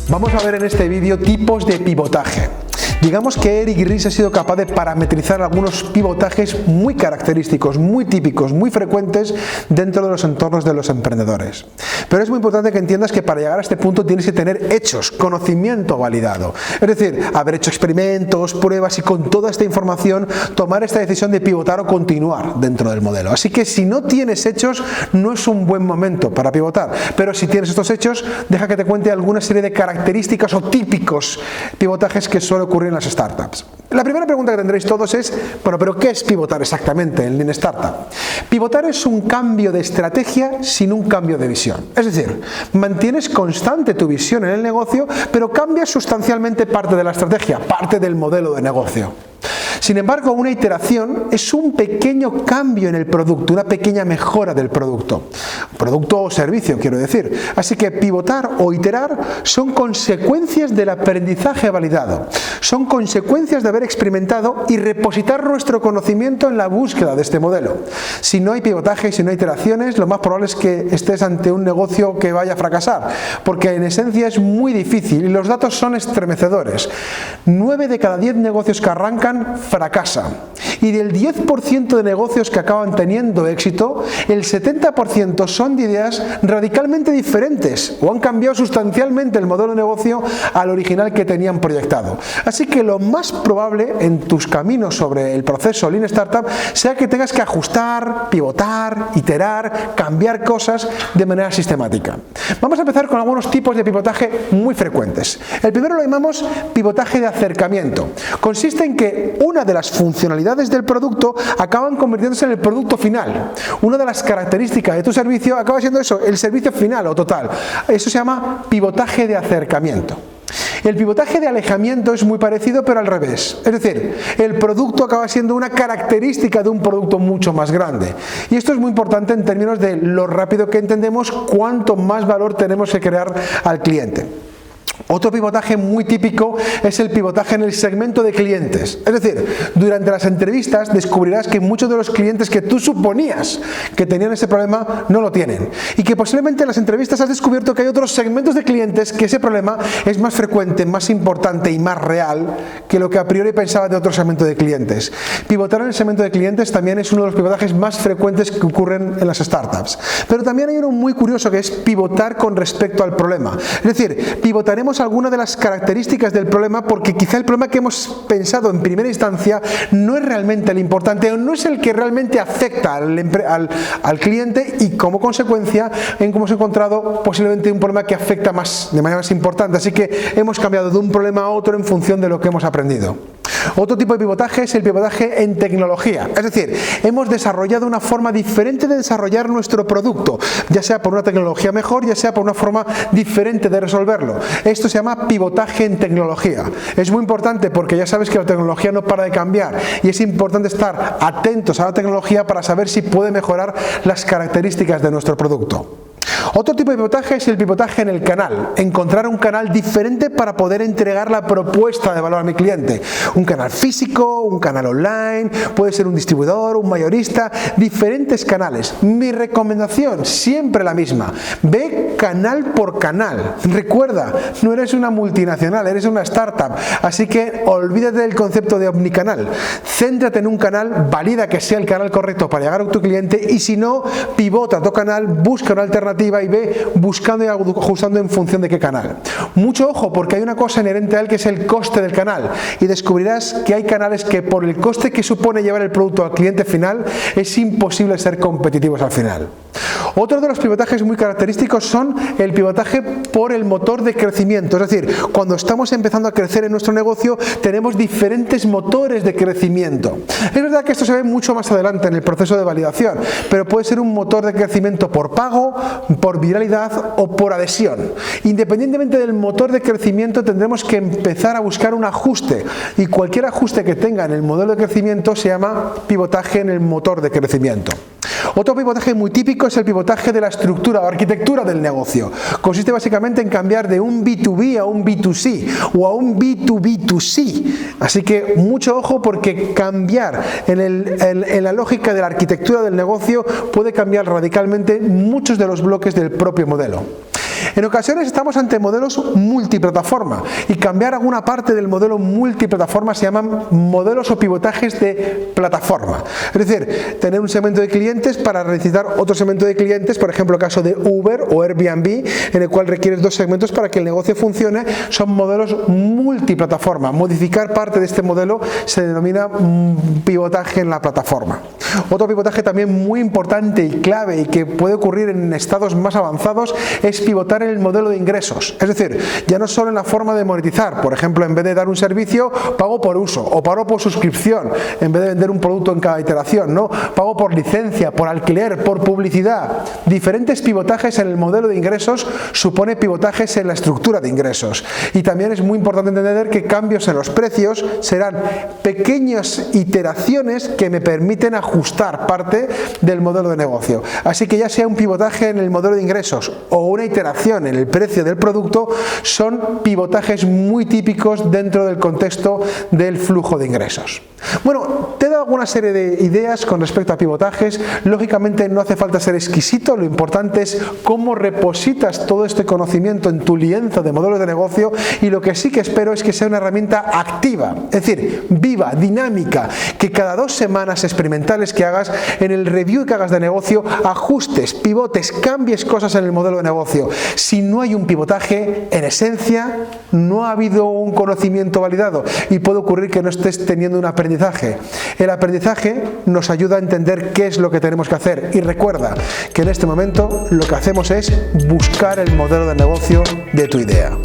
Vamos a ver en este vídeo tipos de pivotaje. Digamos que Eric Ries ha sido capaz de parametrizar algunos pivotajes muy característicos, muy típicos, muy frecuentes dentro de los entornos de los emprendedores. Pero es muy importante que entiendas que para llegar a este punto tienes que tener hechos, conocimiento validado. Es decir, haber hecho experimentos, pruebas y con toda esta información tomar esta decisión de pivotar o continuar dentro del modelo. Así que si no tienes hechos, no es un buen momento para pivotar. Pero si tienes estos hechos, deja que te cuente alguna serie de características o típicos pivotajes que suele ocurrir en las startups. La primera pregunta que tendréis todos es, bueno, pero ¿qué es pivotar exactamente en Lean Startup? Pivotar es un cambio de estrategia sin un cambio de visión. Es decir, mantienes constante tu visión en el negocio, pero cambias sustancialmente parte de la estrategia, parte del modelo de negocio. Sin embargo, una iteración es un pequeño cambio en el producto, una pequeña mejora del producto. Producto o servicio, quiero decir. Así que pivotar o iterar son consecuencias del aprendizaje validado. Son consecuencias de haber experimentado y repositar nuestro conocimiento en la búsqueda de este modelo. Si no hay pivotaje y si no hay iteraciones, lo más probable es que estés ante un negocio que vaya a fracasar, porque en esencia es muy difícil y los datos son estremecedores. 9 de cada 10 negocios que arrancan fracasan. Y del 10% de negocios que acaban teniendo éxito, el 70% son de ideas radicalmente diferentes o han cambiado sustancialmente el modelo de negocio al original que tenían proyectado. Así que lo más probable en tus caminos sobre el proceso Lean Startup sea que tengas que ajustar, pivotar, iterar, cambiar cosas de manera sistemática. Vamos a empezar con algunos tipos de pivotaje muy frecuentes. El primero lo llamamos pivotaje de acercamiento. Consiste en que una de las funcionalidades del producto acaban convirtiéndose en el producto final. Una de las características de tu servicio acaba siendo eso, el servicio final o total. Eso se llama pivotaje de acercamiento. El pivotaje de alejamiento es muy parecido, pero al revés. Es decir, el producto acaba siendo una característica de un producto mucho más grande. Y esto es muy importante en términos de lo rápido que entendemos cuánto más valor tenemos que crear al cliente. Otro pivotaje muy típico es el pivotaje en el segmento de clientes. Es decir, durante las entrevistas descubrirás que muchos de los clientes que tú suponías que tenían ese problema no lo tienen. Y que posiblemente en las entrevistas has descubierto que hay otros segmentos de clientes que ese problema es más frecuente, más importante y más real que lo que a priori pensabas de otro segmento de clientes. Pivotar en el segmento de clientes también es uno de los pivotajes más frecuentes que ocurren en las startups. Pero también hay uno muy curioso que es pivotar con respecto al problema. Es decir, pivotaremos alguna de las características del problema porque quizá el problema que hemos pensado en primera instancia no es realmente el importante o no es el que realmente afecta al cliente y como consecuencia hemos encontrado posiblemente un problema que afecta de manera más importante. Así que hemos cambiado de un problema a otro en función de lo que hemos aprendido. Otro tipo de pivotaje es el pivotaje en tecnología. Es decir, hemos desarrollado una forma diferente de desarrollar nuestro producto, ya sea por una tecnología mejor, ya sea por una forma diferente de resolverlo. Esto se llama pivotaje en tecnología. Es muy importante porque ya sabes que la tecnología no para de cambiar y es importante estar atentos a la tecnología para saber si puede mejorar las características de nuestro producto. Otro tipo de pivotaje es el pivotaje en el canal. Encontrar un canal diferente para poder entregar la propuesta de valor a mi cliente. Un canal físico, un canal online, puede ser un distribuidor, un mayorista, diferentes canales. Mi recomendación, siempre la misma. Ve canal por canal. Recuerda, no eres una multinacional, eres una startup. Así que olvídate del concepto de omnicanal. Céntrate en un canal, valida que sea el canal correcto para llegar a tu cliente y si no, pivota a tu canal, busca una alternativa y ve buscando y ajustando en función de qué canal. Mucho ojo porque hay una cosa inherente a él que es el coste del canal y descubrirás que hay canales que por el coste que supone llevar el producto al cliente final es imposible ser competitivos al final. Otro de los pivotajes muy característicos son el pivotaje por el motor de crecimiento, es decir, cuando estamos empezando a crecer en nuestro negocio tenemos diferentes motores de crecimiento. Es verdad que esto se ve mucho más adelante en el proceso de validación, pero puede ser un motor de crecimiento por pago, por viralidad o por adhesión. Independientemente del motor de crecimiento tendremos que empezar a buscar un ajuste y cualquier ajuste que tenga en el modelo de crecimiento se llama pivotaje en el motor de crecimiento. Otro pivotaje muy típico es el pivotaje de la estructura o arquitectura del negocio. Consiste básicamente en cambiar de un B2B a un B2C o a un B2B2C. Así que mucho ojo porque cambiar en la lógica de la arquitectura del negocio puede cambiar radicalmente muchos de los bloques del propio modelo. En ocasiones estamos ante modelos multiplataforma y cambiar alguna parte del modelo multiplataforma se llaman modelos o pivotajes de plataforma. Es decir, tener un segmento de clientes para recitar otro segmento de clientes, por ejemplo, el caso de Uber o Airbnb, en el cual requieres dos segmentos para que el negocio funcione, son modelos multiplataforma. Modificar parte de este modelo se denomina pivotaje en la plataforma. Otro pivotaje también muy importante y clave y que puede ocurrir en estados más avanzados es pivotar en el modelo de ingresos. Es decir, ya no solo en la forma de monetizar, por ejemplo, en vez de dar un servicio, pago por uso o pago por suscripción, en vez de vender un producto en cada iteración, ¿no? Pago por licencia, por alquiler, por publicidad. Diferentes pivotajes en el modelo de ingresos supone pivotajes en la estructura de ingresos. Y también es muy importante entender que cambios en los precios serán pequeñas iteraciones que me permiten ajustar parte del modelo de negocio. Así que ya sea un pivotaje en el modelo de ingresos o una iteración en el precio del producto, son pivotajes muy típicos dentro del contexto del flujo de ingresos. Bueno, te he dado alguna serie de ideas con respecto a pivotajes. Lógicamente no hace falta ser exquisito, lo importante es cómo repositas todo este conocimiento en tu lienzo de modelos de negocio, y lo que sí que espero es que sea una herramienta activa, es decir, viva, dinámica, que cada 2 semanas experimentales que hagas, en el review que hagas de negocio, ajustes, pivotes, cambies cosas en el modelo de negocio. Si no hay un pivotaje, en esencia no ha habido un conocimiento validado y puede ocurrir que no estés teniendo un aprendizaje. El aprendizaje nos ayuda a entender qué es lo que tenemos que hacer, y recuerda que en este momento lo que hacemos es buscar el modelo de negocio de tu idea.